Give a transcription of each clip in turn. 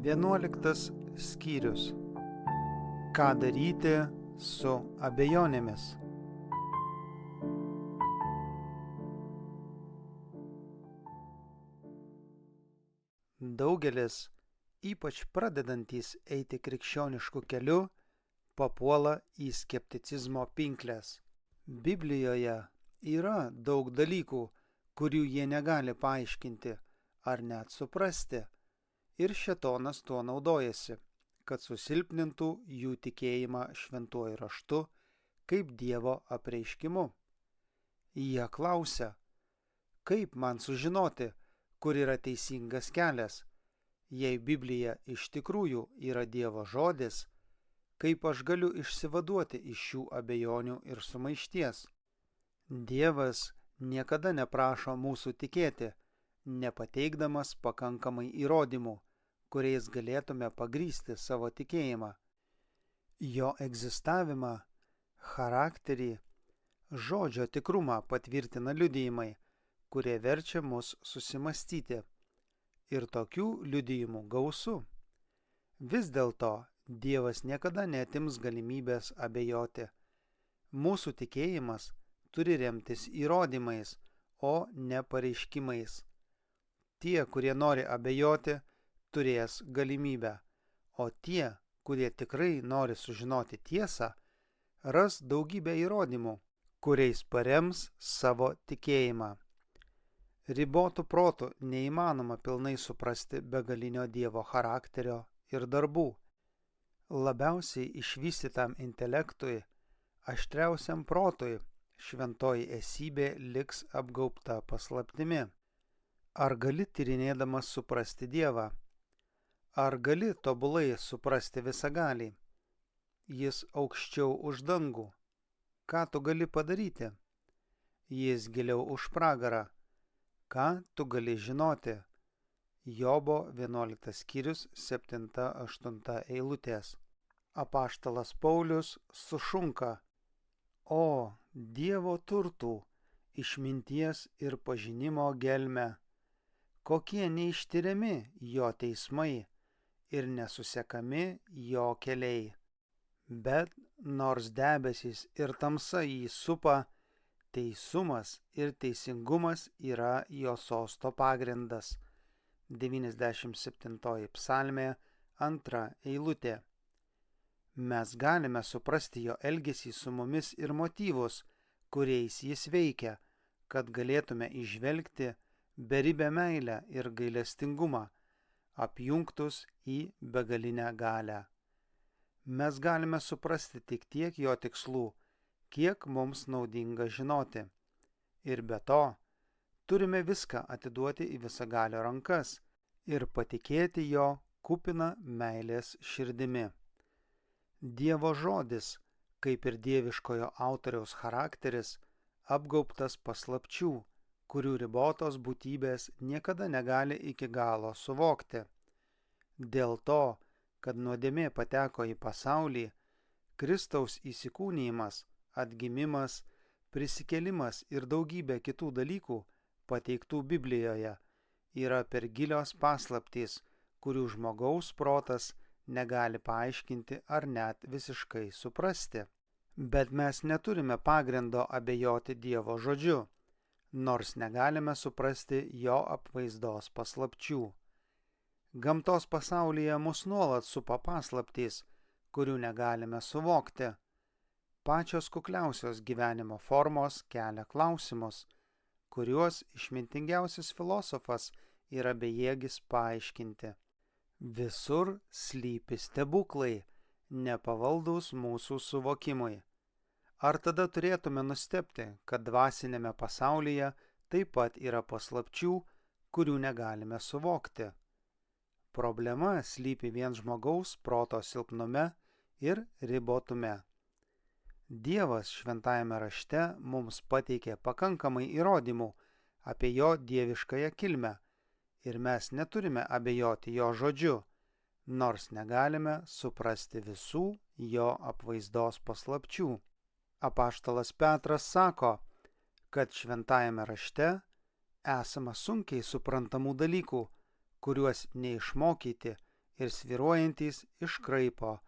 11 skyrius. Ką daryti su abejonėmis? Daugelis, ypač pradedantys eiti krikščionišku keliu, papuola į skepticizmo pinkles. Biblijoje yra daug dalykų, kurių jie negali paaiškinti ar net suprasti, ir šėtonas tuo naudojasi, kad susilpnintų jų tikėjimą šventuoju raštu kaip Dievo apreiškimu. Jie klausia, kaip man sužinoti, kur yra teisingas kelias, jei Biblija iš tikrųjų yra Dievo žodis, kaip aš galiu išsivaduoti iš šių abejonių ir sumaišties. Dievas niekada neprašo mūsų tikėti, nepateikdamas pakankamai įrodymų, kuriais galėtume pagrįsti savo tikėjimą. Jo egzistavimą, charakterį, žodžio tikrumą patvirtina liudijimai, kurie verčia mus susimastyti. Ir tokių liudijimų gausu. Vis dėlto Dievas niekada neatims galimybės abejoti. Mūsų tikėjimas turi remtis įrodymais, o ne pareiškimais. Tie, kurie nori abejoti, turės galimybę, o tie, kurie tikrai nori sužinoti tiesą, ras daugybę įrodymų, kuriais parems savo tikėjimą. Ribotų protų neįmanoma pilnai suprasti begalinio Dievo charakterio ir darbų. Labiausiai išvystytam intelektui, aštriausiam protui, šventoji esybė liks apgaubta paslaptimi. Ar gali tyrinėdamas suprasti Dievą? Ar gali tobulai suprasti visagalį? Jis aukščiau už dangų. Ką tu gali padaryti? Jis giliau už pragarą. Ką tu gali žinoti? Jobo 11 skyrius 7-8 eilutės. Apaštalas Paulius sušunka: O, Dievo turtų, išminties ir pažinimo gelme, kokie neištiriami jo teismai ir nesusekami jo keliai. Bet nors debesys ir tamsa jį supa, teisumas ir teisingumas yra jo sosto pagrindas. 97 psalmė 2 eilutė. Mes galime suprasti jo elgesį su mumis ir motyvus, kuriais jis veikia, kad galėtume įžvelgti beribę meilę ir gailestingumą, apjungtus į begalinę galią. Mes galime suprasti tik tiek jo tikslų, kiek mums naudinga žinoti. Ir be to, turime viską atiduoti į visagalio rankas ir patikėti jo kupiną meilės širdimi. Dievo žodis, kaip ir dieviškojo autoriaus charakteris, apgaubtas paslapčių, kurių ribotos būtybės niekada negali iki galo suvokti. Dėl to, kad nuodėmė pateko į pasaulį, Kristaus įsikūnijimas, atgimimas, prisikėlimas ir daugybė kitų dalykų, pateiktų Biblijoje, yra per gilios paslaptys, kurių žmogaus protas negali paaiškinti ar net visiškai suprasti. Bet mes neturime pagrindo abejoti Dievo žodžiu, nors negalime suprasti jo apvaizdos paslapčių. Gamtos pasaulyje mus nuolat supa paslaptys, kurių negalime suvokti. Pačios kukliausios gyvenimo formos kelia klausimus, kuriuos išmintingiausias filosofas yra bejėgis paaiškinti. Visur slypi stebuklai, nepavaldūs mūsų suvokimui. Ar tada turėtume nustebti, kad dvasinėme pasaulyje taip pat yra paslapčių, kurių negalime suvokti? Problema slypi vien žmogaus proto silpnume ir ribotume. Dievas šventajame rašte mums pateikė pakankamai įrodymų apie jo dieviškąją kilmę ir mes neturime abejoti jo žodžiu, nors negalime suprasti visų jo apvaizdos paslapčių. Apaštalas Petras sako, kad šventajame rašte esama sunkiai suprantamų dalykų, kuriuos neišmokyti ir svyruojantys iškraipo,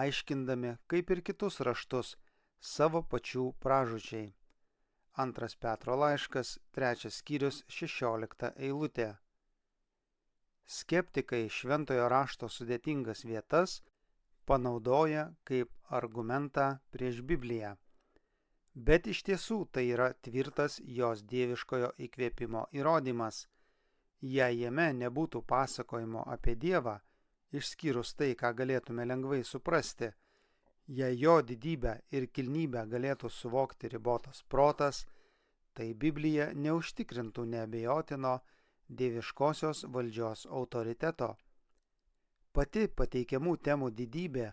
aiškindami, kaip ir kitus raštus, savo pačių pražūčiai. 2 Petro laiškas, 3 skyrius, 16 eilutė. Skeptikai šventojo rašto sudėtingas vietas panaudoja kaip argumentą prieš Bibliją. Bet iš tiesų tai yra tvirtas jos dieviškojo įkvėpimo įrodymas. Jei jame nebūtų pasakojimo apie Dievą, išskyrus tai, ką galėtume lengvai suprasti, jei jo didybę ir kilnybę galėtų suvokti ribotas protas, tai Biblija neužtikrintų neabejotino dieviškosios valdžios autoriteto. Pati pateikiamų temų didybė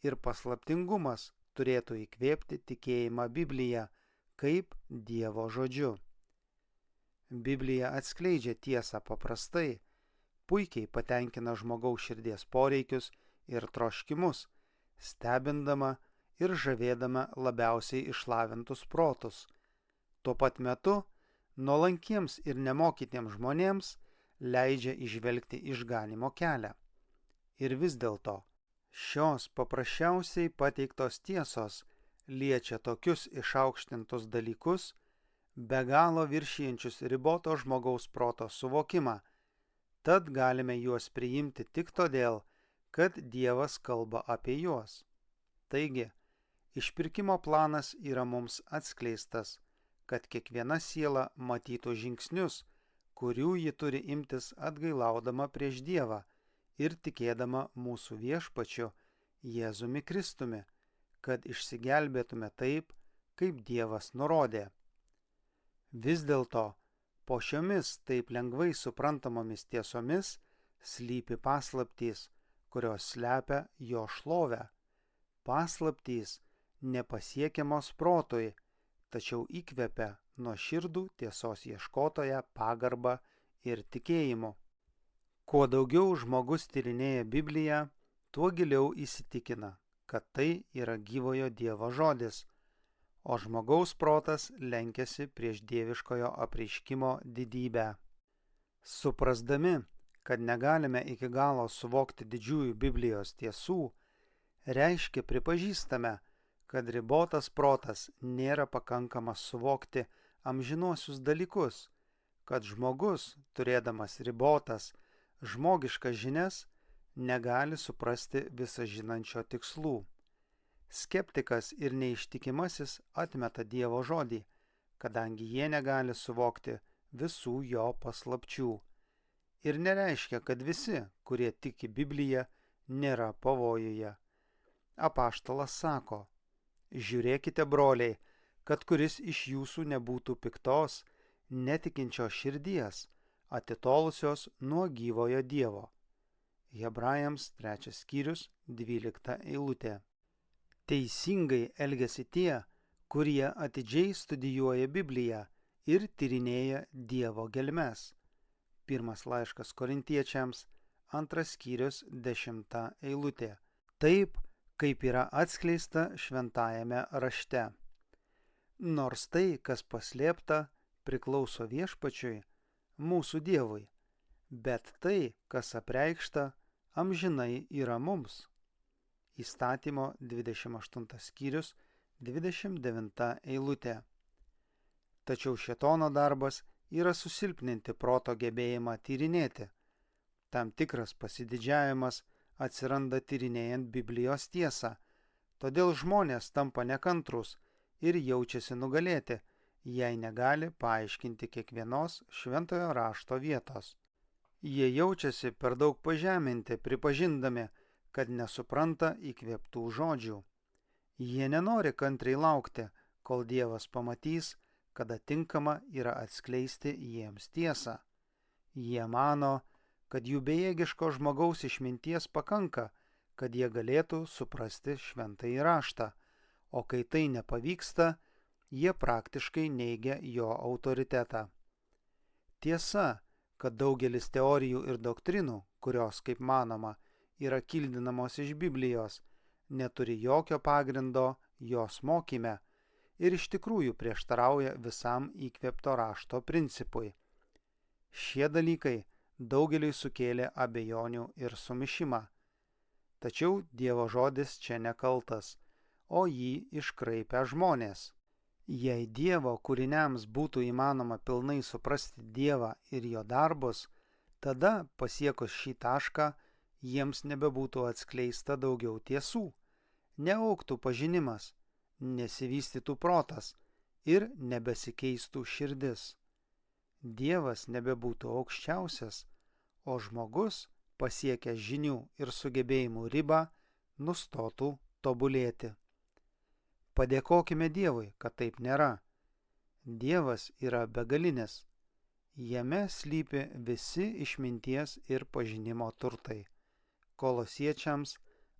ir paslaptingumas turėtų įkvėpti tikėjimą Biblija kaip Dievo žodžiu. Biblija atskleidžia tiesą paprastai, puikiai patenkina žmogaus širdies poreikius ir troškimus, stebindama ir žavėdama labiausiai išlavintus protus. Tuo pat metu nuolankiems ir nemokytiems žmonėms leidžia įžvelgti išganymo kelią. Ir vis dėlto, šios paprasčiausiai pateiktos tiesos liečia tokius išaukštintus dalykus, be galo viršijančius riboto žmogaus proto suvokimą, tad galime juos priimti tik todėl, kad Dievas kalba apie juos. Taigi, išpirkimo planas yra mums atskleistas, kad kiekviena siela matytų žingsnius, kurių ji turi imtis atgailaudama prieš Dievą ir tikėdama mūsų viešpačiu Jėzumi Kristumi, kad išsigelbėtume taip, kaip Dievas nurodė. Vis dėlto, po šiomis taip lengvai suprantamomis tiesomis slypi paslaptys, kurios slepia jo šlovę. Paslaptys nepasiekiamos protui, tačiau įkvepia nuoširdų tiesos ieškotoją pagarbą ir tikėjimu. Kuo daugiau žmogus tyrinėja Bibliją, tuo giliau įsitikina, kad tai yra gyvojo Dievo žodis, o žmogaus protas lenkiasi prieš dieviškojo apreiškimo didybę. Suprasdami, kad negalime iki galo suvokti didžiųjų Biblijos tiesų, reiškia pripažįstame, kad ribotas protas nėra pakankamas suvokti amžinuosius dalykus, kad žmogus, turėdamas ribotas, žmogiškas žinias, negali suprasti visažinančio tikslų. Skeptikas ir neištikimasis atmeta Dievo žodį, kadangi jie negali suvokti visų jo paslapčių. Ir nereiškia, kad visi, kurie tiki Bibliją, nėra pavojuje. Apaštalas sako: žiūrėkite, broliai, kad kuris iš jūsų nebūtų piktos, netikinčios širdies, atitolusios nuo gyvojo Dievo. Hebrajams 3 skyrius 12 eilutė. Teisingai elgiasi tie, kurie atidžiai studijuoja Bibliją ir tyrinėja Dievo gelmes. 1 laiškas Korintiečiams, 2 skyrius 10 eilutė. Taip, kaip yra atskleista šventajame rašte. Nors tai, kas paslėpta, priklauso viešpačiui, mūsų Dievui, bet tai, kas apreikšta, amžinai yra mums. Įstatymo 28 skyrius 29 eilutė. Tačiau šėtono darbas yra susilpninti proto gebėjimą tyrinėti. Tam tikras pasididžiavimas atsiranda tyrinėjant Biblijos tiesą, todėl žmonės tampa nekantrus ir jaučiasi nugalėti, jei negali paaiškinti kiekvienos šventojo rašto vietos. Jie jaučiasi per daug pažeminti, pripažindami, kad nesupranta įkvėptų žodžių. Jie nenori kantriai laukti, kol Dievas pamatys, kada tinkama yra atskleisti jiems tiesą. Jie mano, kad jų bejėgiško žmogaus išminties pakanka, kad jie galėtų suprasti šventąjį raštą, o kai tai nepavyksta, jie praktiškai neigia jo autoritetą. Tiesa, kad daugelis teorijų ir doktrinų, kurios, kaip manoma, yra kildinamos iš Biblijos, neturi jokio pagrindo jos mokyme ir iš tikrųjų prieštarauja visam įkvėpto rašto principui. Šie dalykai daugeliui sukėlė abejonių ir sumišimą, Tačiau Dievo žodis čia nekaltas, o jį iškraipę žmonės. Jei Dievo kūriniams būtų įmanoma pilnai suprasti Dievą ir jo darbus, tada pasiekus šį tašką jiems nebebūtų atskleista daugiau tiesų, neaugtų pažinimas, nesivystytų protas ir nebesikeistų širdis. Dievas nebebūtų aukščiausias, o žmogus, pasiekęs žinių ir sugebėjimų ribą, nustotų tobulėti. Padėkokime Dievui, kad taip nėra. Dievas yra begalinis. Jame slypi visi išminties ir pažinimo turtai. Kolosiečiams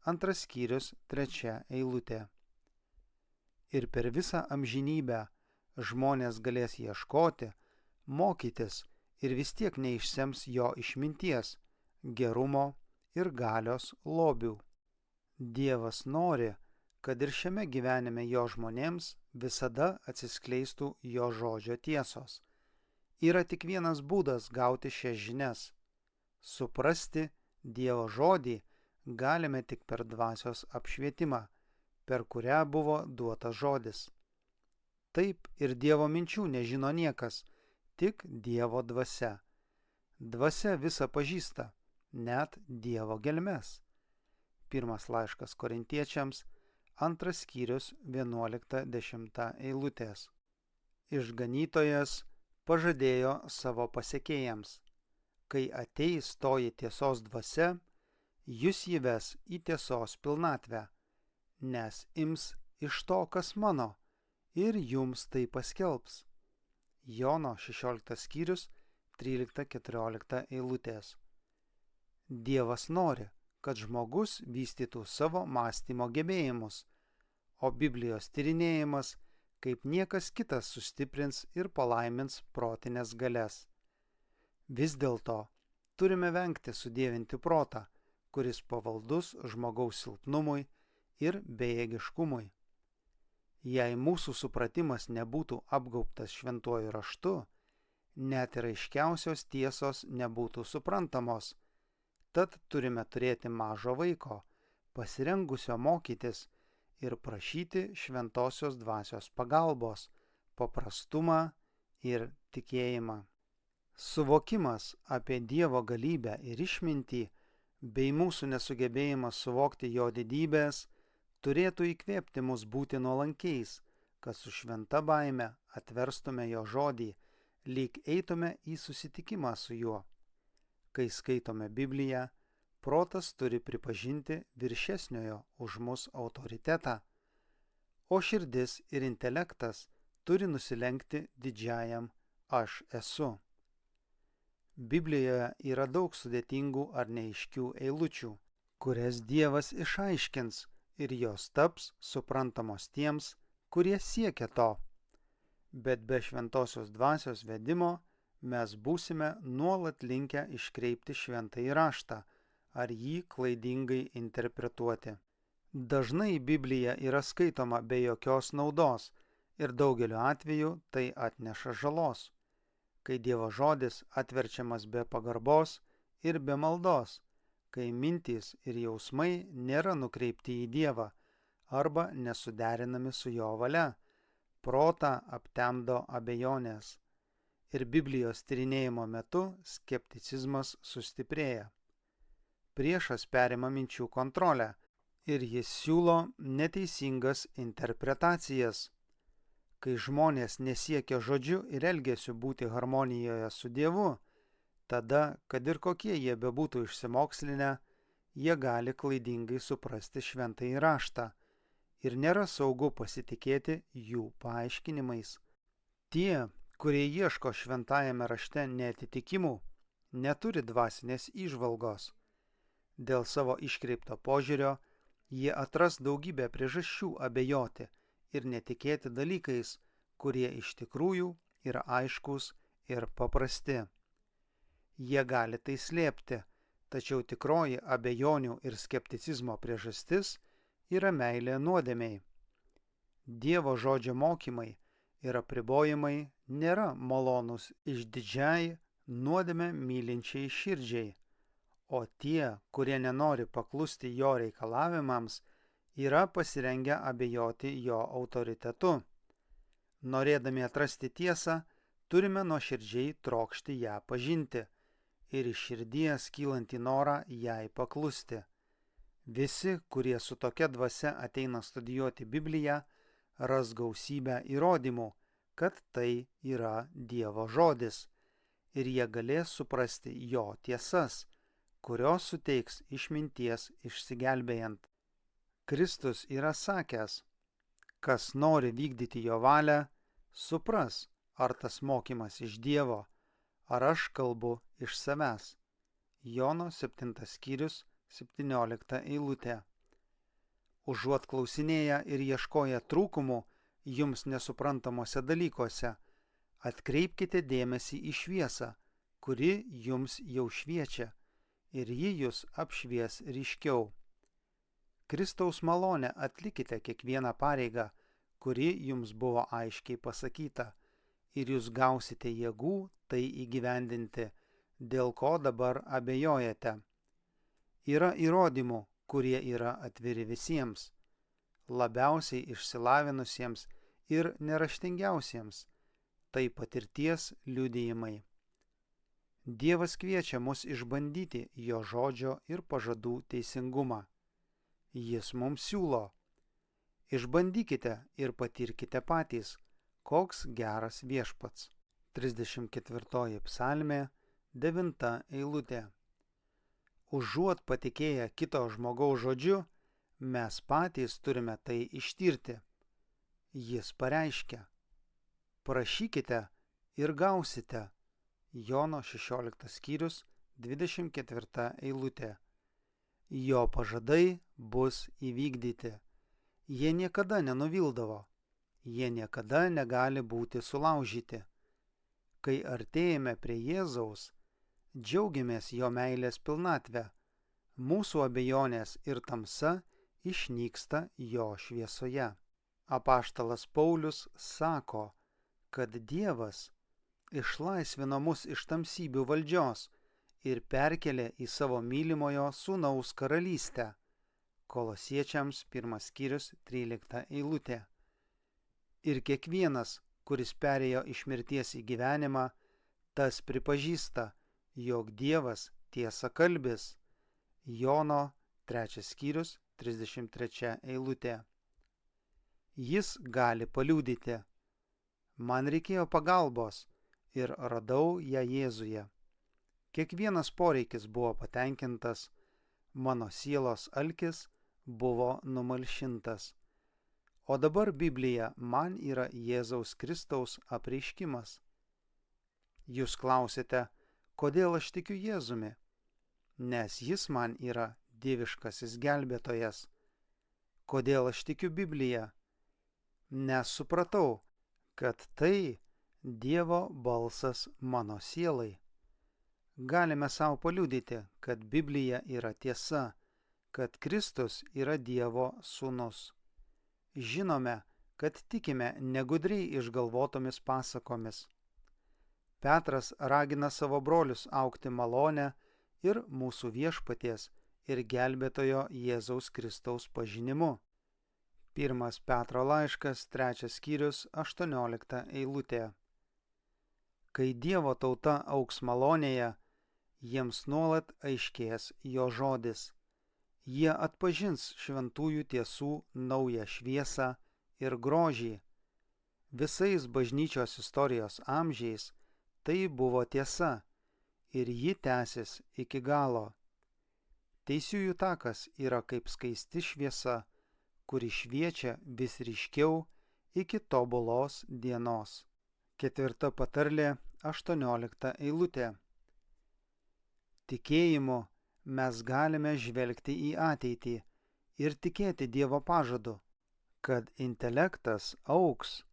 2 skyrius 3 eilutė. Ir per visą amžinybę žmonės galės ieškoti, mokytis ir vis tiek neišsems jo išminties, gerumo ir galios lobių. Dievas nori, kad ir šiame gyvenime jo žmonėms visada atsiskleistų jo žodžio tiesos. Yra tik vienas būdas gauti šias žinias. Suprasti Dievo žodį galime tik per dvasios apšvietimą, per kurią buvo duotas žodis. Taip ir Dievo minčių nežino niekas, tik Dievo dvasia. Dvasia visą pažįsta, net Dievo gelmes. Pirmas laiškas Korintiečiams, 2 skyrius 11-10 eilutės. Išganytojas pažadėjo savo pasekėjams: kai ateis toji tiesos dvasia, jus jį ves į tiesos pilnatvę, nes ims iš to, kas mano, ir jums tai paskelbs. Jono 16 skyrius 13-14 eilutės. Dievas nori, kad žmogus vystytų savo mąstymo gebėjimus, o Biblijos tyrinėjimas kaip niekas kitas sustiprins ir palaimins protinės galias. Vis dėlto turime vengti sudievinti protą, kuris pavaldus žmogaus silpnumui ir bejėgiškumui. Jei mūsų supratimas nebūtų apgaubtas šventuoju raštu, net ir aiškiausios tiesos nebūtų suprantamos, tad turime turėti mažo vaiko, pasirengusio mokytis ir prašyti šventosios dvasios pagalbos, paprastumą ir tikėjimą. Suvokimas apie Dievo galybę ir išmintį, bei mūsų nesugebėjimas suvokti jo didybės, turėtų įkvėpti mus būti nuolankiais, kad su šventa baime atverstume jo žodį, lyg eitume į susitikimą su juo. Kai skaitome Bibliją, protas turi pripažinti viršesniojo už mus autoritetą, o širdis ir intelektas turi nusilenkti didžiajam aš esu. Biblijoje yra daug sudėtingų ar neaiškių eilučių, kurias Dievas išaiškins ir jos taps suprantamos tiems, kurie siekia to. Bet be šventosios dvasios vedimo mes būsime nuolat linkę iškreipti šventąjį raštą ar jį klaidingai interpretuoti. Dažnai Biblija yra skaitoma be jokios naudos ir daugeliu atveju tai atneša žalos. Kai Dievo žodis atverčiamas be pagarbos ir be maldos, kai mintys ir jausmai nėra nukreipti į Dievą arba nesuderinami su jo valia, protą aptemdo abejonės. Ir Biblijos tyrinėjimo metu skepticizmas sustiprėja. Priešas perima minčių kontrolę ir jis siūlo neteisingas interpretacijas. Kai žmonės nesiekia žodžiu ir elgesiu būti harmonijoje su Dievu, tada, kad ir kokie jie bebūtų išsimokslinę, jie gali klaidingai suprasti šventąjį raštą ir nėra saugu pasitikėti jų paaiškinimais. Tie, kurie ieško šventajame rašte neatitikimų, neturi dvasinės įžvalgos. Dėl savo iškreipto požiūrio jie atras daugybę priežasčių abejoti ir netikėti dalykais, kurie iš tikrųjų yra aiškus ir paprasti. Jie gali tai slėpti, tačiau tikroji abejonių ir skepticizmo priežastis yra meilė nuodėmei. Dievo žodžio mokymai ir apribojimai nėra malonūs išdidžiai nuodėmę mylinčiai širdžiai, o tie, kurie nenori paklusti jo reikalavimams, yra pasirengę abejoti jo autoritetu. Norėdami atrasti tiesą, turime nuoširdžiai trokšti ją pažinti ir iš širdies kylantį norą jai paklusti. Visi, kurie su tokia dvasia ateina studijuoti Bibliją, ras gausybę įrodymų, kad tai yra Dievo žodis, ir jie galės suprasti jo tiesas, kurios suteiks išminties išsigelbėjant. Kristus yra sakęs, kas nori vykdyti jo valią, supras, ar tas mokymas iš Dievo, ar aš kalbu iš savęs. Jono 7 skyrius 17 eilutė. Užuot klausinėję ir ieškoję trūkumų jums nesuprantamuose dalykuose, atkreipkite dėmesį į šviesą, kuri jums jau šviečia, ir ji jūs apšvies ryškiau. Kristaus malonę atlikite kiekvieną pareigą, kuri jums buvo aiškiai pasakyta, ir jūs gausite jėgų tai įgyvendinti, dėl ko dabar abejojate. Yra įrodymų, kurie yra atviri visiems, labiausiai išsilavinusiems ir neraštingiausiems, tai patirties liudijimai. Dievas kviečia mus išbandyti jo žodžio ir pažadų teisingumą. Jis mums siūlo: išbandykite ir patirkite patys, koks geras viešpats. 34 psalmė, 9 eilutė. Užuot patikėję kito žmogaus žodžiu, mes patys turime tai ištirti. Jis pareiškia: prašykite ir gausite. Jono 16 skyrius, 24 eilutė. Jo pažadai bus įvykdyti. Jie niekada nenuvildavo. Jie niekada negali būti sulaužyti. Kai artėjame prie Jėzaus, džiaugiamės jo meilės pilnatvę. Mūsų abejonės ir tamsa išnyksta jo šviesoje. Apaštalas Paulius sako, kad Dievas išlaisvino mus iš tamsybių valdžios ir perkelė į savo mylimojo sūnaus karalystę. Kolosiečiams 1 skyrius 13 eilutė. Ir kiekvienas, kuris perėjo iš mirties į gyvenimą, tas pripažįsta, jog Dievas tiesa kalbis. Jono 3 skyrius 33 eilutė. Jis gali paliudyti: man reikėjo pagalbos ir radau ją Jėzuje. Kiekvienas poreikis buvo patenkintas, mano sielos alkis buvo numalšintas. O dabar Biblija man yra Jėzaus Kristaus apreiškimas. Jūs klausite, kodėl aš tikiu Jėzumi? Nes jis man yra dieviškasis gelbėtojas. Kodėl aš tikiu Bibliją? Nes supratau, kad tai Dievo balsas mano sielai. Galime savo paliudyti, kad Biblija yra tiesa, kad Kristus yra Dievo sūnus. Žinome, kad tikime negudriai išgalvotomis pasakomis. Petras ragina savo brolius augti malonę ir mūsų viešpaties ir gelbėtojo Jėzaus Kristaus pažinimu. 1 Petro laiškas, 3 skyrius, 18 eilutė. Kai Dievo tauta augs malonėje, jiems nuolat aiškės jo žodis. Jie atpažins šventųjų tiesų naują šviesą ir grožį. Visais bažnyčios istorijos amžiais tai buvo tiesa ir ji tęsis iki galo. Teisiųjų takas yra kaip skaisti šviesa, kuri šviečia vis ryškiau iki tobulos dienos. 4 patarlė, 18 eilutė. Tikėjimu mes galime žvelgti į ateitį ir tikėti Dievo pažadu, kad intelektas augs,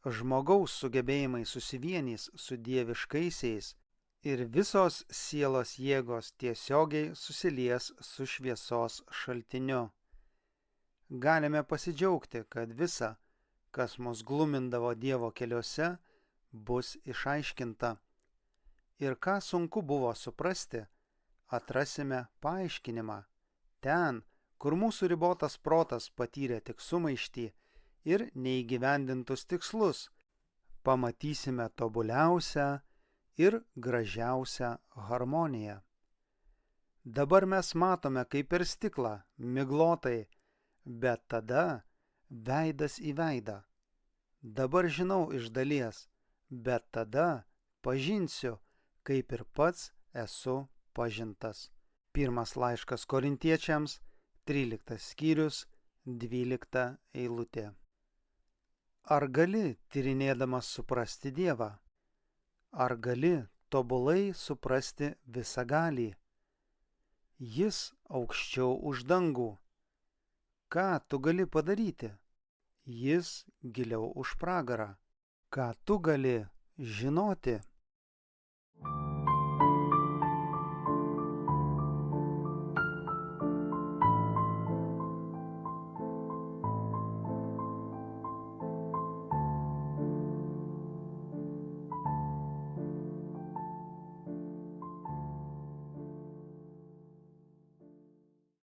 žmogaus sugebėjimai susivienys su dieviškaisiais ir visos sielos jėgos tiesiogiai susilies su šviesos šaltiniu. Galime pasidžiaugti, kad visa, kas mus glumindavo Dievo keliuose, bus išaiškinta. Ir ką sunku buvo suprasti, atrasime paaiškinimą. Ten, kur mūsų ribotas protas patyrė tik sumaištį ir neįgyvendintus tikslus, pamatysime tobuliausią ir gražiausią harmoniją. Dabar mes matome kaip per stiklą, miglotai, bet tada veidas į veidą. Dabar žinau iš dalies, bet tada pažinsiu, kaip ir pats esu pažintas. Pirmas laiškas Korintiečiams, 13 skyrius, 12 eilutė. Ar gali tyrinėdamas suprasti Dievą? Ar gali tobulai suprasti visagalį? Jis aukščiau už dangų. Ką tu gali padaryti? Jis giliau už pragarą. Ką tu gali žinoti?